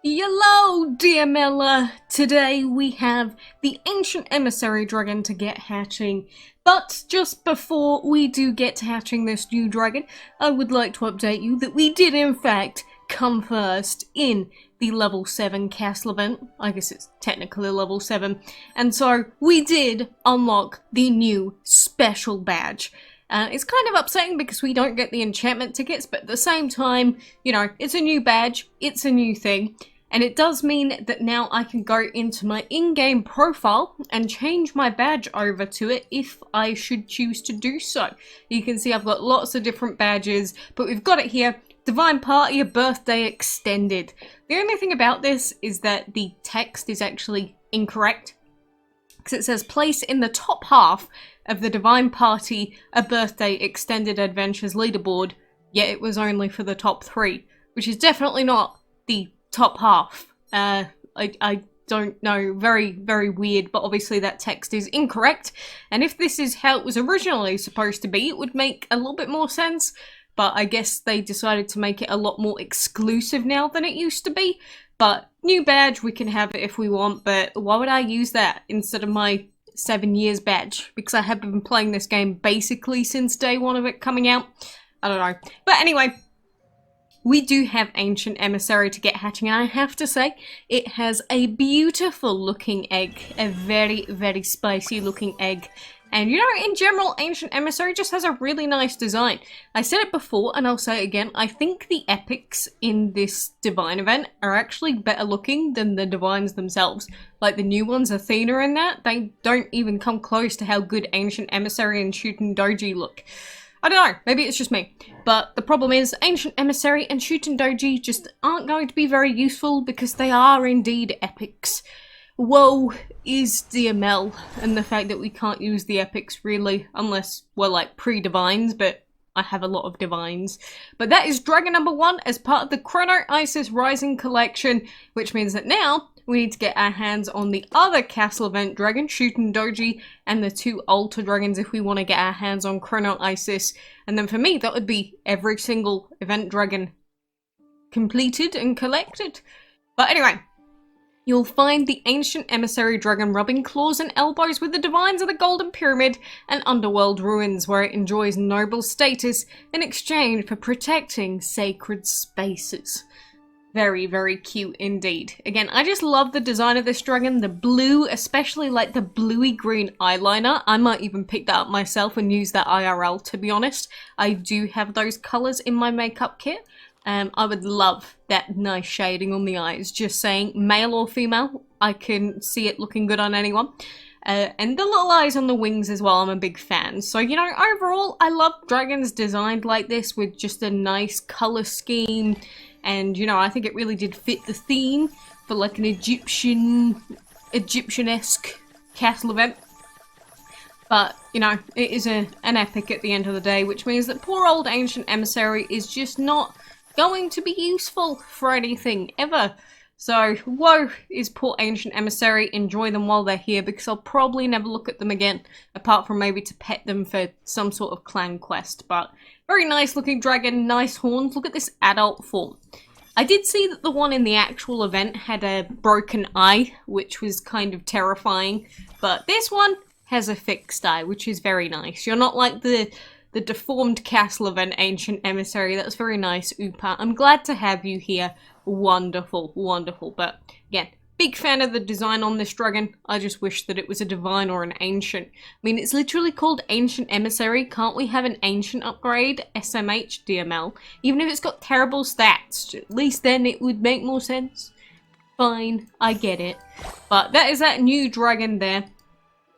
Hello, DML. Today we have the Ancient Emissary dragon to get hatching. But just before we do get to hatching this new dragon, I would like to update you that we did in fact come first in the level 7 castle event. I guess it's technically level 7. And so we did unlock the new special badge. It's kind of upsetting because we don't get the enchantment tickets, but at the same time, you know, it's a new badge, it's a new thing. And it does mean that now I can go into my in-game profile and change my badge over to it if I should choose to do so. You can see I've got lots of different badges, but we've got it here. Divine Party, a birthday extended. The only thing about this is that the text is actually incorrect, because it says place in the top half of the Divine Party a birthday extended adventures leaderboard, yet it was only for the top 3, which is definitely not the top half. I don't know, very weird, but obviously that text is incorrect, and if this is how it was originally supposed to be, it would make a little bit more sense, but I guess they decided to make it a lot more exclusive now than it used to be. But new badge, we can have it if we want, but why would I use that instead of my 7 years badge? Because I have been playing this game basically since day one of it coming out. I don't know. But anyway, we do have Ancient Emissary to get hatching, and I have to say, it has a beautiful looking egg. A very spicy looking egg. And you know, in general, Ancient Emissary just has a really nice design. I said it before, and I'll say it again, I think the epics in this Divine event are actually better looking than the Divines themselves. Like the new ones, Athena and that, they don't even come close to how good Ancient Emissary and Shootin' Doji look. I don't know, maybe it's just me. But the problem is, Ancient Emissary and Shootin' Doji just aren't going to be very useful because they are indeed epics. Woe is DML and the fact that we can't use the epics really, unless we're like pre-divines, but I have a lot of divines. But that is dragon number 1 as part of the Chrono Isis Rising collection, which means that now we need to get our hands on the other castle event dragon, Shootin' Doji, and the 2 altar dragons if we want to get our hands on Chrono Isis. And then for me, that would be every single event dragon completed and collected. But anyway, you'll find the Ancient Emissary dragon rubbing claws and elbows with the divines of the Golden Pyramid and Underworld Ruins, where it enjoys noble status in exchange for protecting sacred spaces. Very cute indeed. Again, I just love the design of this dragon. The blue, especially like the bluey green eyeliner. I might even pick that up myself and use that IRL, to be honest. I do have those colours in my makeup kit. I would love that nice shading on the eyes. Just saying, male or female, I can see it looking good on anyone. And the little eyes on the wings as well, I'm a big fan. So, you know, overall, I love dragons designed like this with just a nice colour scheme. And, you know, I think it really did fit the theme for like an Egyptian-esque castle event. But, you know, it is an epic at the end of the day, which means that poor old Ancient Emissary is just not going to be useful for anything ever. So woe is poor Ancient Emissary. Enjoy them while they're here, because I'll probably never look at them again, apart from maybe to pet them for some sort of clan quest. But very nice looking dragon, nice horns. Look at this adult form. I did see that the one in the actual event had a broken eye, which was kind of terrifying, but this one has a fixed eye, which is very nice. You're not like the deformed castle event Ancient Emissary. That's very nice, Upa. I'm glad to have you here. Wonderful. But again, big fan of the design on this dragon. I just wish that it was a divine or an ancient. I mean, it's literally called Ancient Emissary. Can't we have an ancient upgrade? SMH DML. Even if it's got terrible stats, at least then it would make more sense. Fine, I get it. But that is that new dragon there.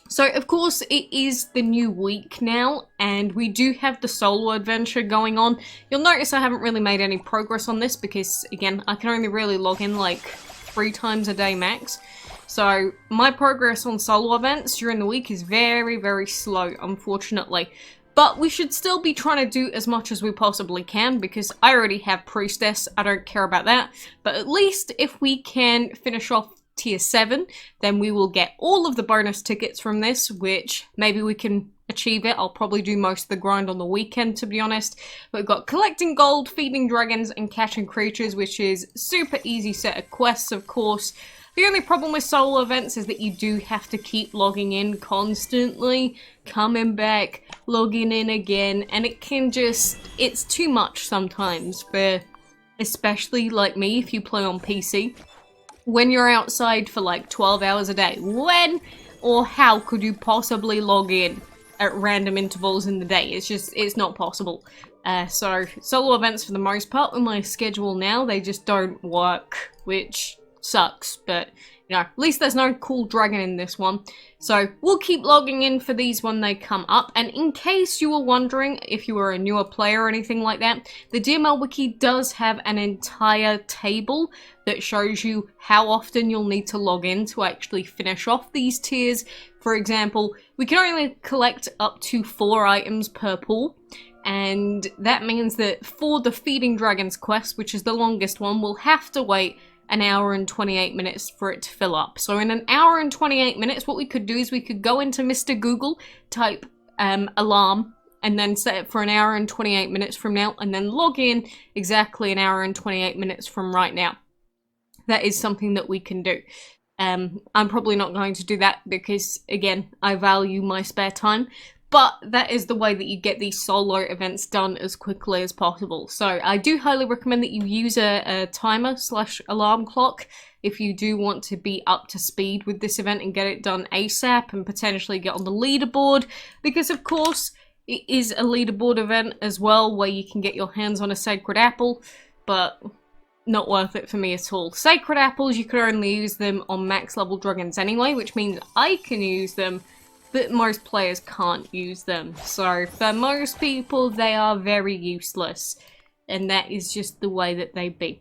So, of course, it is the new week now, and we do have the solo adventure going on. You'll notice I haven't really made any progress on this because, again, I can only really log in like 3 times a day max. So, my progress on solo events during the week is very slow, unfortunately. But we should still be trying to do as much as we possibly can, because I already have Priestess. I don't care about that. But at least if we can finish off tier 7, then we will get all of the bonus tickets from this, which maybe we can achieve it. I'll probably do most of the grind on the weekend, to be honest. But we've got collecting gold, feeding dragons, and catching creatures, which is super easy set of quests, of course. The only problem with solo events is that you do have to keep logging in constantly, coming back, logging in again, and it can just, it's too much sometimes for, especially like me, if you play on PC. When you're outside for like 12 hours a day, when or how could you possibly log in at random intervals in the day? It's just, it's not possible. So solo events for the most part with my schedule now, they just don't work, which sucks, but you know, at least there's no cool dragon in this one. So we'll keep logging in for these when they come up. And in case you were wondering if you were a newer player or anything like that, the DML wiki does have an entire table that shows you how often you'll need to log in to actually finish off these tiers. For example, we can only collect up to 4 items per pool. And that means that for the Feeding Dragons quest, which is the longest one, we'll have to wait an hour and 28 minutes for it to fill up. So in an hour and 28 minutes, what we could do is we could go into Mr. Google, type alarm, and then set it for an hour and 28 minutes from now, and then log in exactly an hour and 28 minutes from right now. That is something that we can do. I'm probably not going to do that because, again, I value my spare time. But that is the way that you get these solo events done as quickly as possible. So I do highly recommend that you use a timer / alarm clock if you do want to be up to speed with this event and get it done ASAP and potentially get on the leaderboard. Because of course, it is a leaderboard event as well where you can get your hands on a sacred apple, but not worth it for me at all. Sacred apples, you can only use them on max level dragons anyway, which means I can use them, but most players can't use them. So for most people, they are very useless. And that is just the way that they be.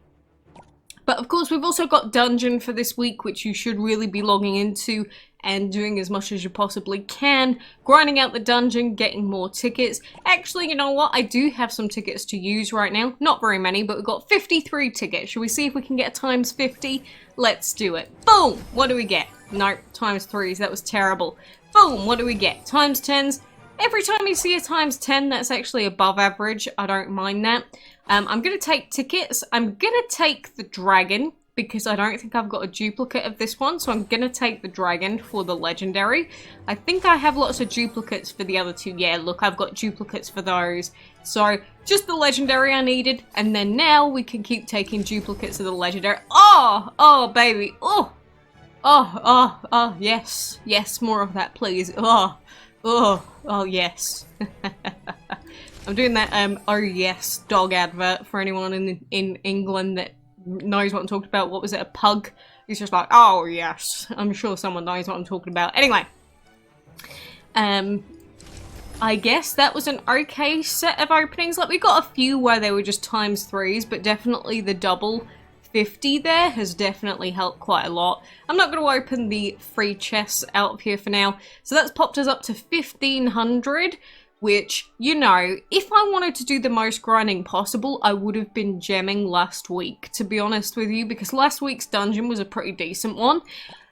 But of course, we've also got Dungeon for this week, which you should really be logging into and doing as much as you possibly can. Grinding out the dungeon, getting more tickets. Actually, you know what? I do have some tickets to use right now. Not very many, but we've got 53 tickets. Should we see if we can get times 50? Let's do it. Boom! What do we get? Nope, times 3s. That was terrible. Boom! What do we get? Times 10s. Every time you see a times 10, that's actually above average. I don't mind that. I'm going to take tickets. I'm going to take the dragon because I don't think I've got a duplicate of this one. So I'm going to take the dragon for the legendary. I think I have lots of duplicates for the other two. Yeah, look, I've got duplicates for those. So just the legendary I needed. And then now we can keep taking duplicates of the legendary. Oh, baby. Oh, yes. Yes, more of that, please. Oh, yes. I'm doing that, oh yes, dog advert for anyone in England that knows what I'm talking about. What was it, a pug? He's just like, oh yes. I'm sure someone knows what I'm talking about. Anyway. I guess that was an okay set of openings. Like, we got a few where they were just times 3s, but definitely the double 50 there has definitely helped quite a lot. I'm not going to open the free chests out of here for now. So that's popped us up to 1500. Which, you know, if I wanted to do the most grinding possible, I would have been gemming last week, to be honest with you, because last week's dungeon was a pretty decent one.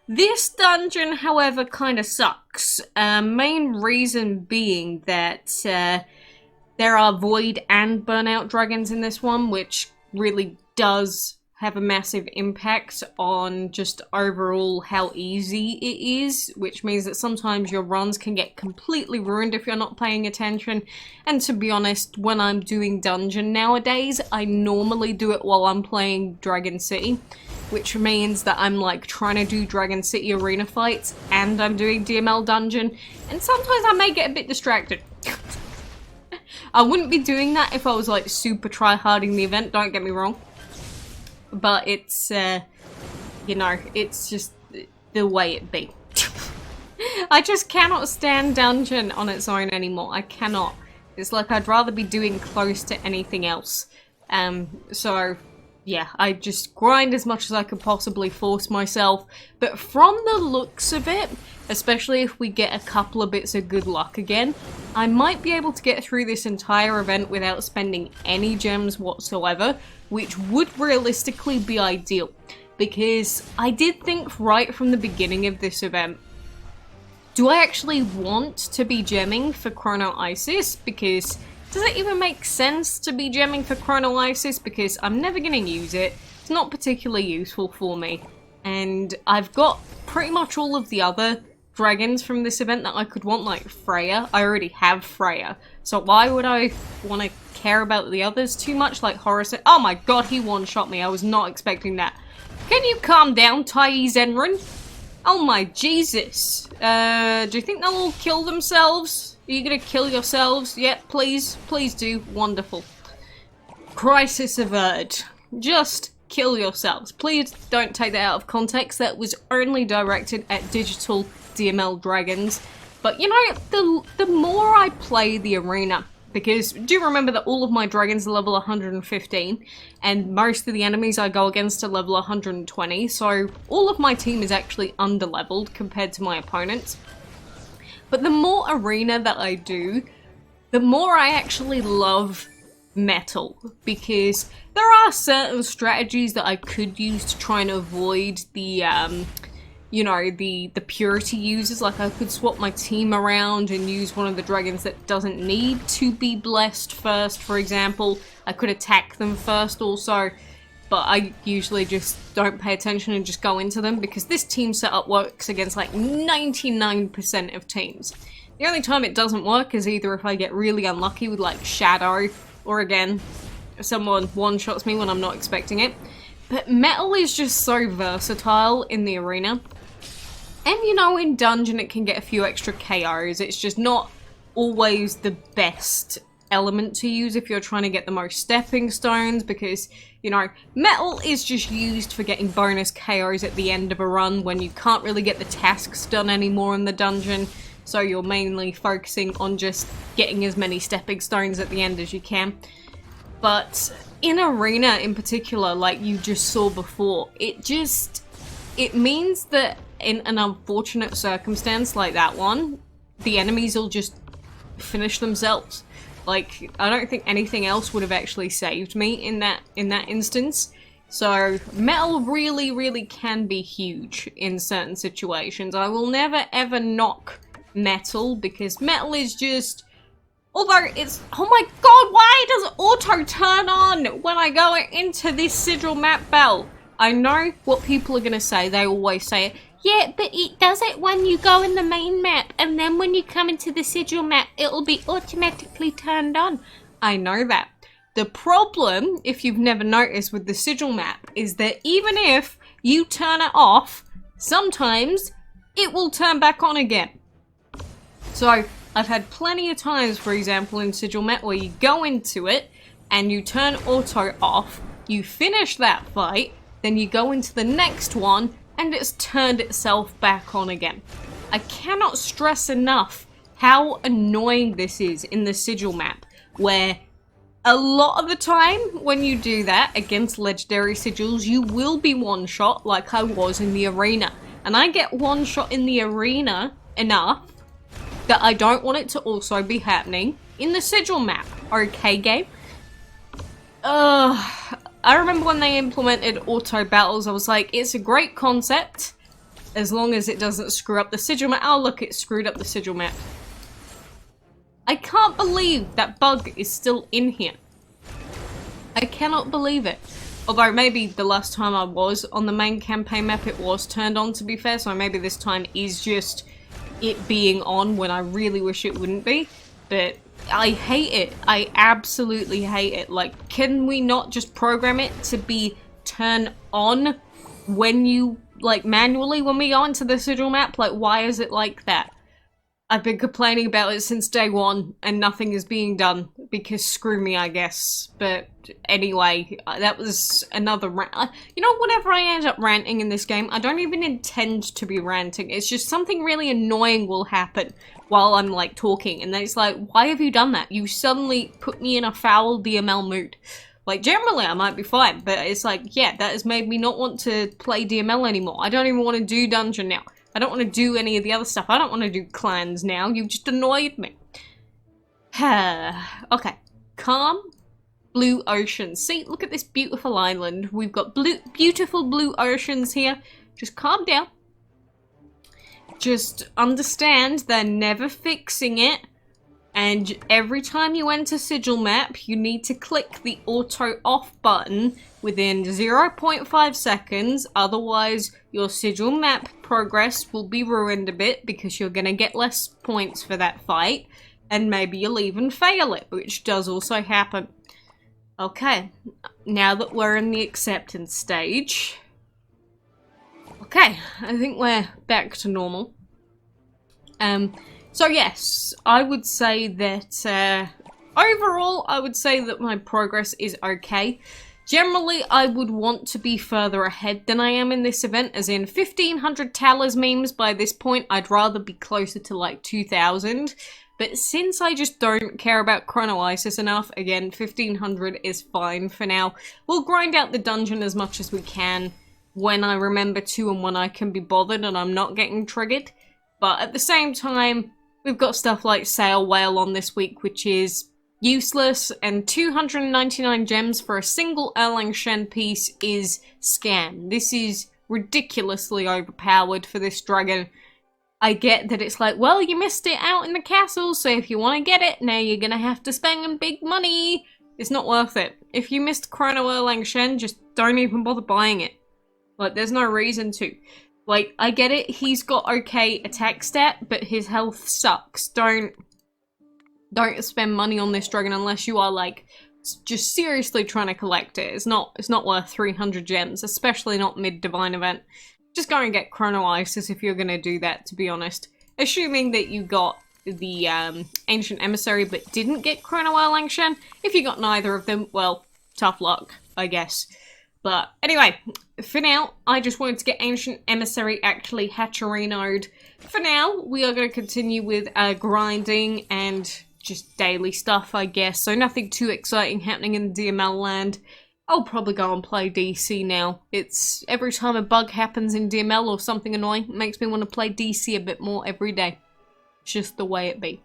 This dungeon, however, kind of sucks. Main reason being that there are void and burnout dragons in this one, which really does have a massive impact on just overall how easy it is, which means that sometimes your runs can get completely ruined if you're not paying attention. And to be honest, when I'm doing dungeon nowadays, I normally do it while I'm playing Dragon City, which means that I'm like trying to do Dragon City arena fights and I'm doing DML dungeon, and sometimes I may get a bit distracted. I wouldn't be doing that if I was like super try-harding the event, don't get me wrong. But it's, you know, it's just the way it be. I just cannot stand dungeon on its own anymore. I cannot. It's like I'd rather be doing close to anything else. So, yeah, I just grind as much as I could possibly force myself. But from the looks of it, especially if we get a couple of bits of good luck again, I might be able to get through this entire event without spending any gems whatsoever, which would realistically be ideal. Because I did think right from the beginning of this event do I actually want to be gemming for Chrono Isis? Because does it even make sense to be gemming for Chrono Isis? Because I'm never going to use it. It's not particularly useful for me. And I've got pretty much all of the other dragons from this event that I could want, like Freya. I already have Freya. So why would I want to care about the others too much? Like Horus. Oh my god, he one-shot me. I was not expecting that. Can you calm down, Tai Zenrin? Oh my Jesus. Do you think they'll all kill themselves? Are you gonna kill yourselves? Yeah, please. Please do. Wonderful. Crisis averted. Just kill yourselves. Please don't take that out of context. That was only directed at digital DML dragons. But you know, the more I play the arena, because do remember that all of my dragons are level 115, and most of the enemies I go against are level 120, so all of my team is actually underleveled compared to my opponents. But the more arena that I do, the more I actually love metal, because there are certain strategies that I could use to try and avoid the you know, the purity users. Like I could swap my team around and use one of the dragons that doesn't need to be blessed first, for example. I could attack them first also, but I usually just don't pay attention and just go into them, because this team setup works against like 99% of teams. The only time it doesn't work is either if I get really unlucky with like Shadow, or again, someone one-shots me when I'm not expecting it. But metal is just so versatile in the arena. And you know, in dungeon it can get a few extra KOs. It's just not always the best element to use if you're trying to get the most stepping stones, because, you know, metal is just used for getting bonus KOs at the end of a run when you can't really get the tasks done anymore in the dungeon. So you're mainly focusing on just getting as many stepping stones at the end as you can. But in arena in particular, like you just saw before, it means that in an unfortunate circumstance like that one, the enemies will just finish themselves. Like, I don't think anything else would have actually saved me in that instance. So metal really, really can be huge in certain situations. I will never ever knock metal, because metal is just, although it's, oh my god, why does auto turn on when I go into this sigil map bell? I know what people are gonna say, they always say it. Yeah, but it does it when you go in the main map, and then when you come into the sigil map, it'll be automatically turned on. I know that. The problem, if you've never noticed with the sigil map, is that even if you turn it off, sometimes it will turn back on again. So, I've had plenty of times, for example, in sigil map where you go into it, and you turn auto off, you finish that fight, then you go into the next one, and it's turned itself back on again. I cannot stress enough how annoying this is in the sigil map, where a lot of the time when you do that against legendary sigils, you will be one-shot like I was in the arena. And I get one-shot in the arena enough that I don't want it to also be happening in the sigil map. Okay, game? I remember when they implemented auto battles, I was like, it's a great concept, as long as it doesn't screw up the sigil map. Oh look, it screwed up the sigil map. I can't believe that bug is still in here. I cannot believe it. Although maybe the last time I was on the main campaign map it was turned on, to be fair, so maybe this time is just it being on when I really wish it wouldn't be. But I hate it. I absolutely hate it. Like, can we not just program it to be turn on when you, like, manually when we go into the sigil map? Like, why is it like that? I've been complaining about it since day one, and nothing is being done, because screw me, I guess. But anyway, that was another rant. You know, whenever I end up ranting in this game, I don't even intend to be ranting. It's just something really annoying will happen while I'm, like, talking, and then it's like, why have you done that? You suddenly put me in a foul DML mood. Like, generally I might be fine, but it's like, yeah, that has made me not want to play DML anymore. I don't even want to do dungeon now. I don't want to do any of the other stuff. I don't want to do clans now. You just annoyed me. Okay. Calm blue oceans. See, look at this beautiful island. We've got beautiful blue oceans here. Just calm down. just understand they're never fixing it. And every time you enter Sigil Map, you need to click the auto off button within 0.5 seconds, otherwise your Sigil Map progress will be ruined a bit because you're gonna get less points for that fight, and maybe you'll even fail it, which does also happen. Okay, now that we're in the acceptance stage, okay, I think we're back to normal. So yes, I would say that, overall, I would say that my progress is okay. Generally, I would want to be further ahead than I am in this event, as in 1500 Talers memes by this point. I'd rather be closer to like 2000. But since I just don't care about Chronoisis enough, again, 1500 is fine for now. We'll grind out the dungeon as much as we can when I remember to and when I can be bothered and I'm not getting triggered. But at the same time, we've got stuff like Sail Whale on this week, which is useless, and 299 gems for a single Erlang Shen piece is scam. This is ridiculously overpowered for this dragon. I get that it's like, well, you missed it out in the castle, so if you want to get it, now you're gonna have to spend big money. It's not worth it. If you missed Chrono Erlang Shen, just don't even bother buying it. Like, there's no reason to. Like, I get it, he's got okay attack stat, but his health sucks. Don't spend money on this dragon unless you are, like, just seriously trying to collect it. It's not worth 300 gems, especially not mid-divine event. Just go and get Chronoisis if you're gonna do that, to be honest. Assuming that you got the Ancient Emissary but didn't get Chrono Erlang Shen. If you got neither of them, well, tough luck, I guess. But anyway, for now, I just wanted to get Ancient Emissary actually hatcherinoed. For now, we are going to continue with grinding and just daily stuff, I guess. So nothing too exciting happening in the DML land. I'll probably go and play DC now. It's every time a bug happens in DML or something annoying, it makes me want to play DC a bit more every day. It's just the way it be.